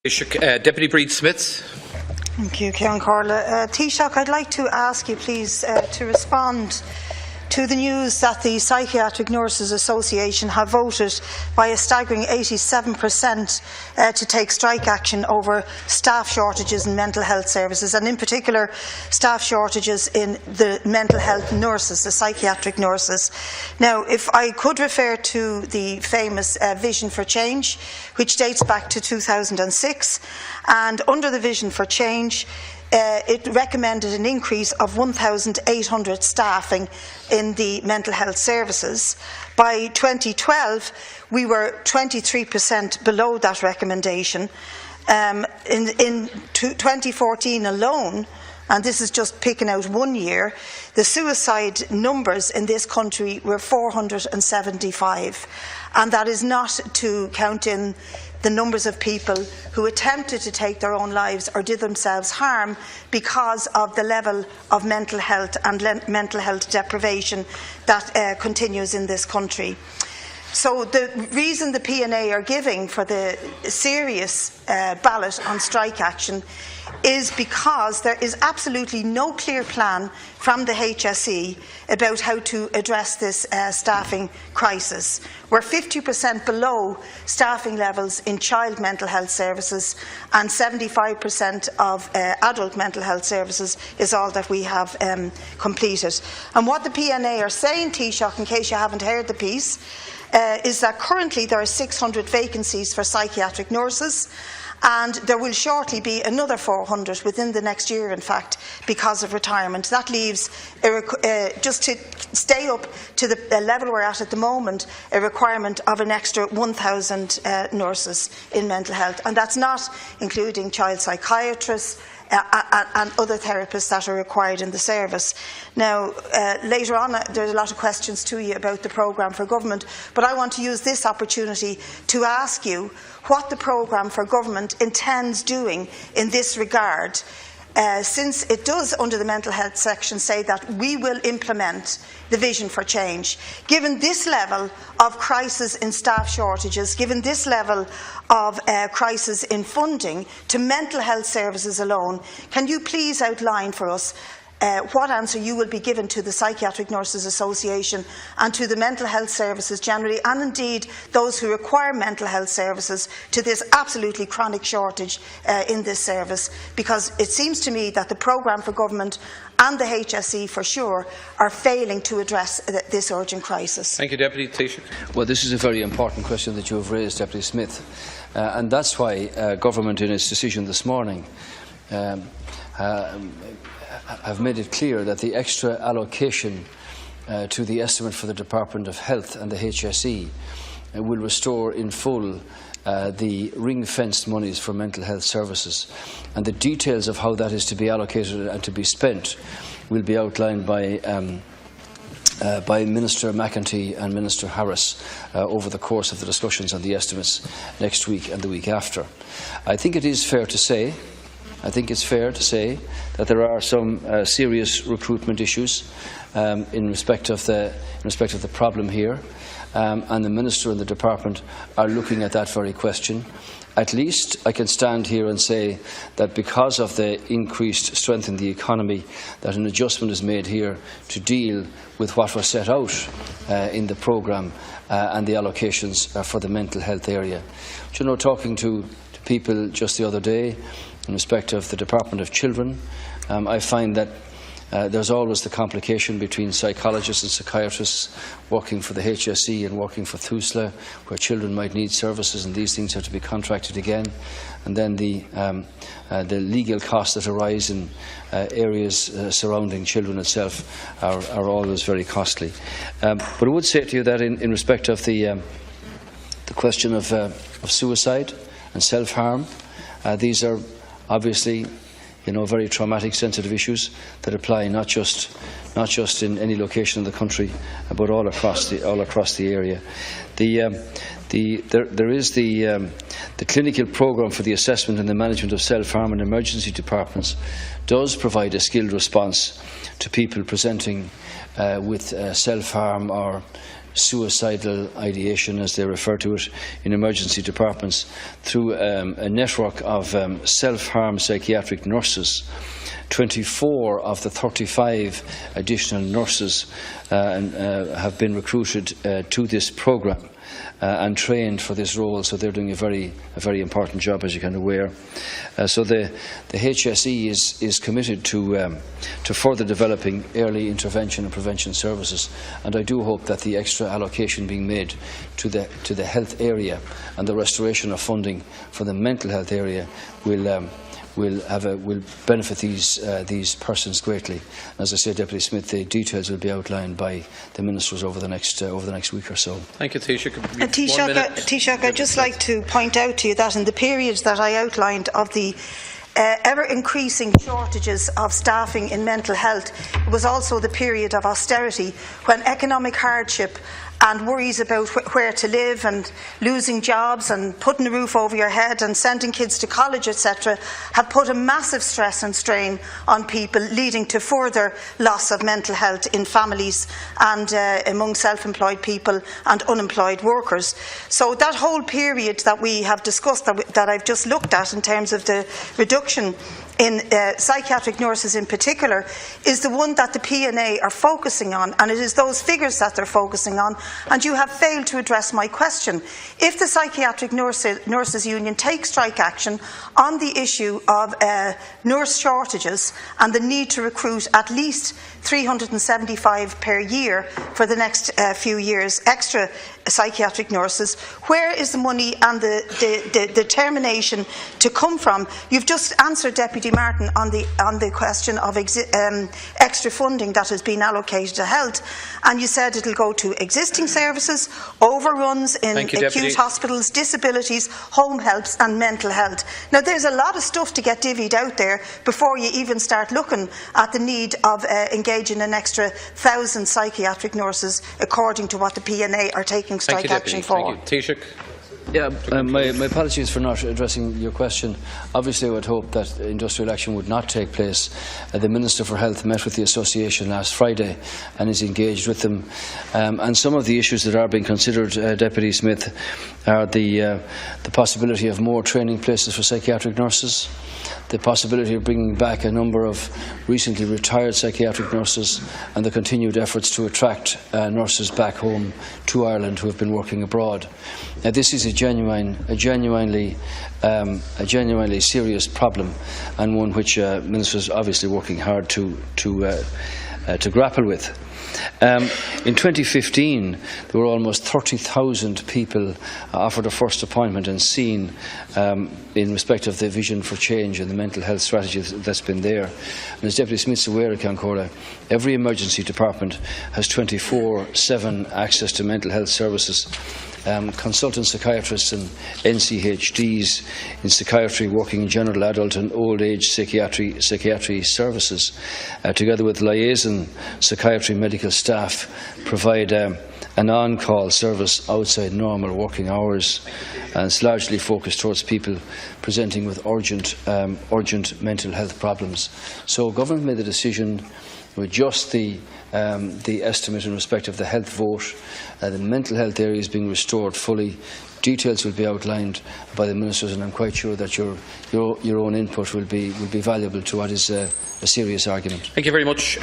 Deputy Breed Smith. Thank you, Ciaran Corla. Taoiseach, I'd like to ask you, please, to respond to the news that the Psychiatric Nurses Association have voted by a staggering 87% to take strike action over staff shortages in mental health services, and in particular staff shortages in the mental health nurses, the psychiatric nurses. Now, if I could refer to the famous Vision for Change, which dates back to 2006, and under the Vision for Change, it recommended an increase of 1,800 staffing in the mental health services. By 2012, we were 23% below that recommendation. In 2014 alone, and this is just picking out 1 year, the suicide numbers in this country were 475. And that is not to count in the numbers of people who attempted to take their own lives or did themselves harm because of the level of mental health and mental health deprivation that continues in this country. So the reason the PNA are giving for the serious ballot on strike action is because there is absolutely no clear plan from the HSE about how to address this staffing crisis. We're 50% below staffing levels in child mental health services, and 75% of adult mental health services is all that we have completed. And what the PNA are saying, Taoiseach, in case you haven't heard the piece, is that currently there are 600 vacancies for psychiatric nurses, and there will shortly be another 400 within the next year, in fact, because of retirement. That leaves, just to stay up to the level we're at the moment, a requirement of an extra 1,000 nurses in mental health, and that's not including child psychiatrists and other therapists that are required in the service. Now, later on, there's a lot of questions to you about the programme for government, but I want to use this opportunity to ask you what the programme for government intends doing in this regard, since it does, under the mental health section, say that we will implement the Vision for Change. Given this level of crisis in staff shortages, given this level of crisis in funding to mental health services alone, can you please outline for us what answer you will be given to the Psychiatric Nurses Association and to the mental health services generally, and indeed those who require mental health services, to this absolutely chronic shortage in this service? Because it seems to me that the programme for government and the HSE for sure are failing to address this urgent crisis. Thank you, Deputy Taoiseach. Well, this is a very important question that you have raised, Deputy Smith, and that's why government, in its decision this morning, have made it clear that the extra allocation to the estimate for the Department of Health and the HSE will restore in full the ring-fenced monies for mental health services, and the details of how that is to be allocated and to be spent will be outlined by Minister McEntee and Minister Harris over the course of the discussions on the estimates next week and the week after. I think it is fair to say that there are some serious recruitment issues in respect of the problem here, and the Minister and the Department are looking at that very question. At least I can stand here and say that because of the increased strength in the economy, that an adjustment is made here to deal with what was set out in the programme and the allocations for the mental health area. But, you know, talking to people just the other day in respect of the Department of Children, I find that there's always the complication between psychologists and psychiatrists working for the HSE and working for TUSLA, where children might need services, and these things have to be contracted again. And then the legal costs that arise in areas surrounding children itself are always very costly. But I would say to you that in respect of the question of suicide and self-harm, these are obviously, you know, very traumatic, sensitive issues that apply not just in any location in the country, but all across the area. There is the clinical programme for the assessment and the management of self-harm in emergency departments does provide a skilled response to people presenting with self-harm or suicidal ideation, as they refer to it, in emergency departments through a network of self-harm psychiatric nurses. 24 of the 35 additional nurses have been recruited to this programme and trained for this role, so they're doing a very important job, as you can aware. So the HSE is committed to further developing early intervention and prevention services, and I do hope that the extra allocation being made to the health area and the restoration of funding for the mental health area will benefit these persons greatly. As I said, Deputy Smith, the details will be outlined by the ministers over the next week or so. Thank you, Taoiseach. Taoiseach, I'd just like to point out to you that in the period that I outlined of the ever-increasing shortages of staffing in mental health, it was also the period of austerity, when economic hardship and worries about where to live and losing jobs and putting a roof over your head and sending kids to college, etc., have put a massive stress and strain on people, leading to further loss of mental health in families and among self-employed people and unemployed workers. So that whole period that we have discussed, that I've just looked at in terms of the reduction in psychiatric nurses in particular, is the one that the PNA are focusing on, and it is those figures that they're focusing on, and you have failed to address my question. If the Psychiatric Nurses Union takes strike action on the issue of nurse shortages and the need to recruit at least 375 per year for the next few years, extra psychiatric nurses, where is the money and the determination to come from? You've just answered Deputy Martin on the question of extra funding that has been allocated to health, and you said it will go to existing services, overruns in acute hospitals, disabilities, home helps and mental health. Now there's a lot of stuff to get divvied out there before you even start looking at the need of engaging an extra 1,000 psychiatric nurses, according to what the PNA are taking strike action for. Thank you, Taoiseach. Yeah, my apologies for not addressing your question. Obviously, I would hope that industrial action would not take place. The Minister for Health met with the association last Friday and is engaged with them. And some of the issues that are being considered, Deputy Smith, are the possibility of more training places for psychiatric nurses, the possibility of bringing back a number of recently retired psychiatric nurses, and the continued efforts to attract nurses back home to Ireland who have been working abroad. Now, this is a genuinely serious problem, and one which Ministers are obviously working hard to grapple with. In 2015, there were almost 30,000 people offered a first appointment and seen in respect of the vision for change and the mental health strategy that's been there. And as Deputy Smith's aware at Kiancora, every emergency department has 24/7 access to mental health services. Consultant psychiatrists and NCHDs in psychiatry working in general adult and old age psychiatry services, together with liaison psychiatry medical staff, provide an on-call service outside normal working hours, and it's largely focused towards people presenting with urgent mental health problems. So government made the decision to adjust the estimate in respect of the health vote. The mental health area is being restored fully. Details will be outlined by the ministers, and I'm quite sure that your own input will be valuable to what is a serious argument. Thank you very much.